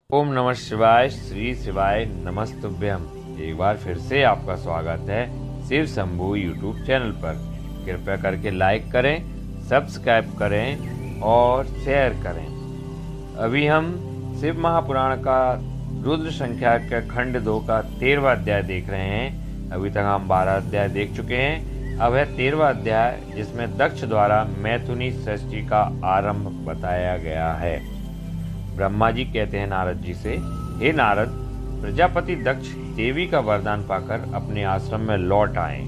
ओम नमः शिवाय, श्री शिवाय नमस्तुभ्यम। एक बार फिर से आपका स्वागत है शिव शंभू यूट्यूब चैनल पर। कृपया करके लाइक करें, सब्सक्राइब करें और शेयर करें। अभी हम शिव महापुराण का रुद्र संख्या के खंड 2 का 13वां अध्याय देख रहे हैं। अभी तक हम 12 अध्याय देख चुके हैं। अब है 13वां अध्याय, जिसमें दक्ष द्वारा मैथुनी सृष्टि का आरंभ बताया गया है। ब्रह्मा जी कहते हैं नारद जी से, हे नारद, प्रजापति दक्ष देवी का वरदान पाकर अपने आश्रम में लौट आए।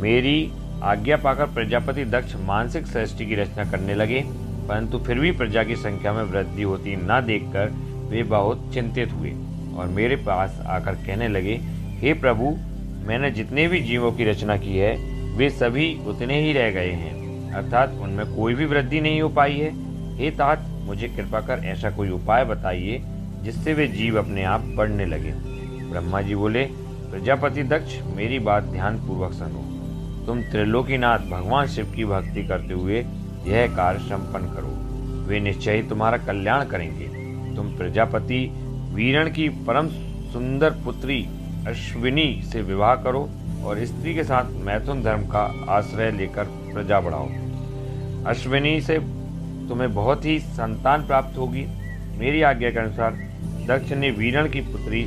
मेरी आज्ञा पाकर प्रजापति दक्ष मानसिक सृष्टि की रचना करने लगे, परंतु फिर भी प्रजा की संख्या में वृद्धि होती न देखकर वे बहुत चिंतित हुए और मेरे पास आकर कहने लगे, हे प्रभु, मैंने जितने भी जीवों की रचना की है वे सभी उतने ही रह गए हैं, अर्थात उनमें कोई भी वृद्धि नहीं हो पाई है। हे तात, मुझे कृपा कर ऐसा कोई उपाय बताइए जिससे वे जीव अपने आप बढ़ने लगे। ब्रह्मा जी बोले, प्रजापति दक्ष, मेरी बात ध्यान पूर्वक सुनो। तुम त्रिलोकीनाथ भगवान शिव की भक्ति करते हुए यह कार्य संपन्न करो, वे निश्चय ही तुम्हारा कल्याण करेंगे। तुम प्रजापति वीरण की परम सुंदर पुत्री अश्विनी से विवाह करो और स्त्री के साथ मैथुन धर्म का आश्रय लेकर प्रजा बढ़ाओ। अश्विनी से तुम्हें बहुत ही संतान प्राप्त होगी। मेरी आज्ञा के अनुसार दक्ष ने वीरण की पुत्री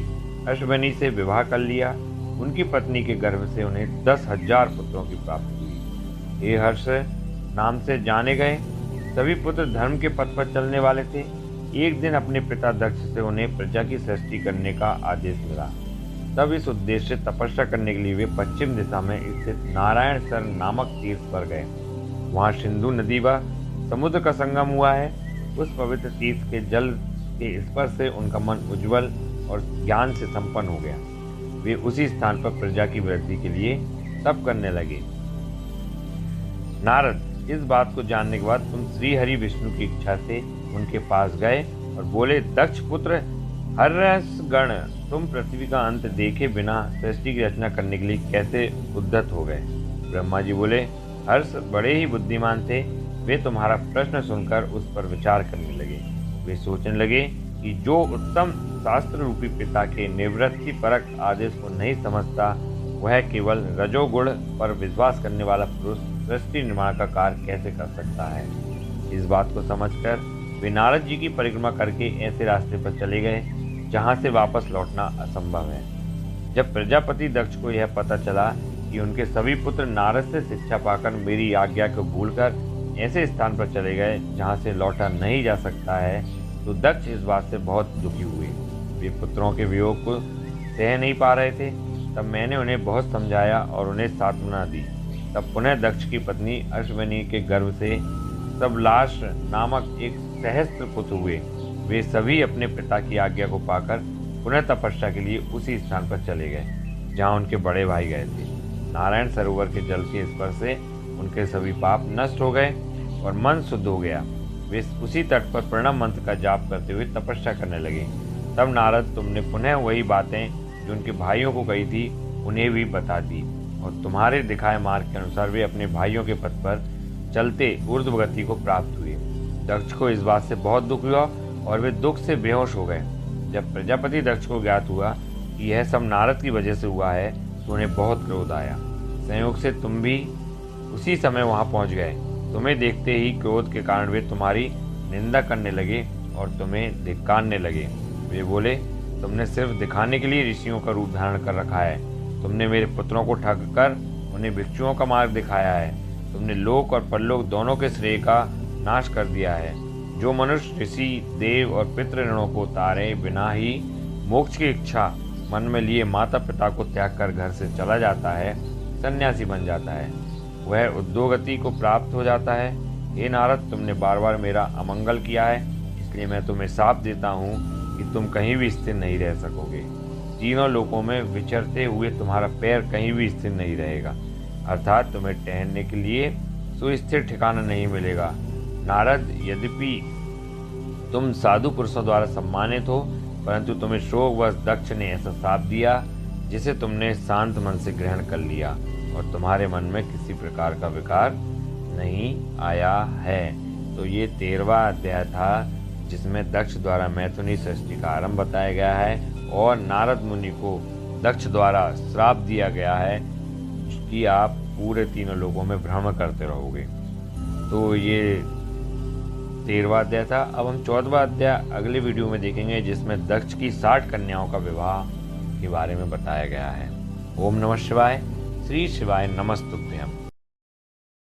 अश्विनी से विवाह कर लिया। उनकी पत्नी के गर्भ से उन्हें 10,000 पुत्रों की प्राप्ति हुई। हे हर्ष नाम से जाने गए सभी पुत्र धर्म के पथ पर चलने वाले थे। एक दिन अपने पिता दक्ष से उन्हें प्रजा की सृष्टि करने का आदेश मिला। तब इस उद्देश्य से तपस्या करने के लिए वे पश्चिम दिशा में स्थित नारायण सर नामक तीर्थ पर गए। वहाँ सिंधु नदी व समुद्र का संगम हुआ है। उस पवित्र तीर्थ के जल के स्पर्श से उनका मन उज्जवल और ज्ञान से संपन्न हो गया। वे उसी स्थान पर प्रजा की वृद्धि के लिए तप करने लगे। नारद, इस बात को जानने के बाद तुम श्री हरि विष्णु की इच्छा से उनके पास गए और बोले, दक्ष पुत्र हर्ष गण, तुम पृथ्वी का अंत देखे बिना सृष्टि की रचना करने के लिए कैसे उद्यत हो गए। ब्रह्मा जी बोले, हर्ष बड़े ही बुद्धिमान थे। वे तुम्हारा प्रश्न सुनकर उस पर विचार करने लगे। वे सोचने लगे कि जो उत्तम शास्त्र रूपी पिता के निवृत्ति परक आदेश को नहीं समझता, वह केवल रजोगुण पर विश्वास करने वाला पुरुष सृष्टि निर्माण का कार्य कैसे कर सकता है। इस बात को समझकर वे नारद जी की परिक्रमा करके ऐसे रास्ते पर चले गए जहाँ से वापस लौटना असंभव है। जब प्रजापति दक्ष को यह पता चला कि उनके सभी पुत्र नारद से शिक्षा पाकर मेरी आज्ञा को भूलकर ऐसे स्थान पर चले गए जहाँ से लौटा नहीं जा सकता है, तो दक्ष इस बात से बहुत दुखी हुए। वे पुत्रों के वियोग को सह नहीं पा रहे थे। तब मैंने उन्हें बहुत समझाया और उन्हें सांत्वना दी। तब पुनः दक्ष की पत्नी अश्विनी के गर्भ से सबलाश नामक एक सहस्त्र पुत्र हुए। वे सभी अपने पिता की आज्ञा को पाकर पुनः तपस्या के लिए उसी स्थान पर चले गए जहाँ उनके बड़े भाई गए थे। नारायण सरोवर के जल के स्पर्श से उनके सभी पाप नष्ट हो गए और मन शुद्ध हो गया। वे उसी तट पर प्रणव मंत्र का जाप करते हुए तपस्या करने लगे। तब नारद, तुमने पुनः वही बातें जो उनके भाइयों को कही थी उन्हें भी बता दी और तुम्हारे दिखाए मार्ग के अनुसार वे अपने भाइयों के पथ पर चलते ऊर्ध्वगति को प्राप्त हुए। दक्ष को इस बात से बहुत दुख हुआ और वे दुख से बेहोश हो गए। जब प्रजापति दक्ष को ज्ञात हुआ कि यह सब नारद की वजह से हुआ है, तो उन्हें बहुत क्रोध आया। संयोग से तुम भी उसी समय वहां पहुंच गए। तुम्हें देखते ही क्रोध के कारण वे तुम्हारी निंदा करने लगे और तुम्हें धिक्कारने लगे। वे बोले, तुमने सिर्फ दिखाने के लिए ऋषियों का रूप धारण कर रखा है। तुमने मेरे पुत्रों को ठग कर उन्हें भिक्षुओं का मार्ग दिखाया है। तुमने लोक और परलोक दोनों के श्रेय का नाश कर दिया है। जो मनुष्य ऋषि, देव और पितृ ऋणों को उतारे बिना ही मोक्ष की इच्छा मन में लिए माता पिता को त्याग कर घर से चला जाता है, सन्यासी बन जाता है, वह उद्योगति को प्राप्त हो जाता है। हे नारद, तुमने बार बार मेरा अमंगल किया है, इसलिए मैं तुम्हें शाप देता हूँ कि तुम कहीं भी स्थिर नहीं रह सकोगे। तीनों लोकों में विचरते हुए तुम्हारा पैर कहीं भी स्थिर नहीं रहेगा, अर्थात तुम्हें ठहरने के लिए सुस्थिर ठिकाना नहीं मिलेगा। नारद, यद्यपि तुम साधु पुरुषों द्वारा सम्मानित हो, परंतु तुम्हें शोकवश दक्ष ने ऐसा शाप दिया जिसे तुमने शांत मन से ग्रहण कर लिया और तुम्हारे मन में किसी प्रकार का विकार नहीं आया है। तो ये 13वां अध्याय था जिसमें दक्ष द्वारा मैथुनी सृष्टि का आरंभ बताया गया है और नारद मुनि को दक्ष द्वारा श्राप दिया गया है कि आप पूरे तीनों लोगों में भ्रमण करते रहोगे। तो ये 13वां अध्याय था। अब हम 14वां अध्याय अगले वीडियो में देखेंगे, जिसमें दक्ष की 60 कन्याओं का विवाह के बारे में बताया गया है। ओम नमः शिवाय। श्री शिवाय नमस्तुभ्यम।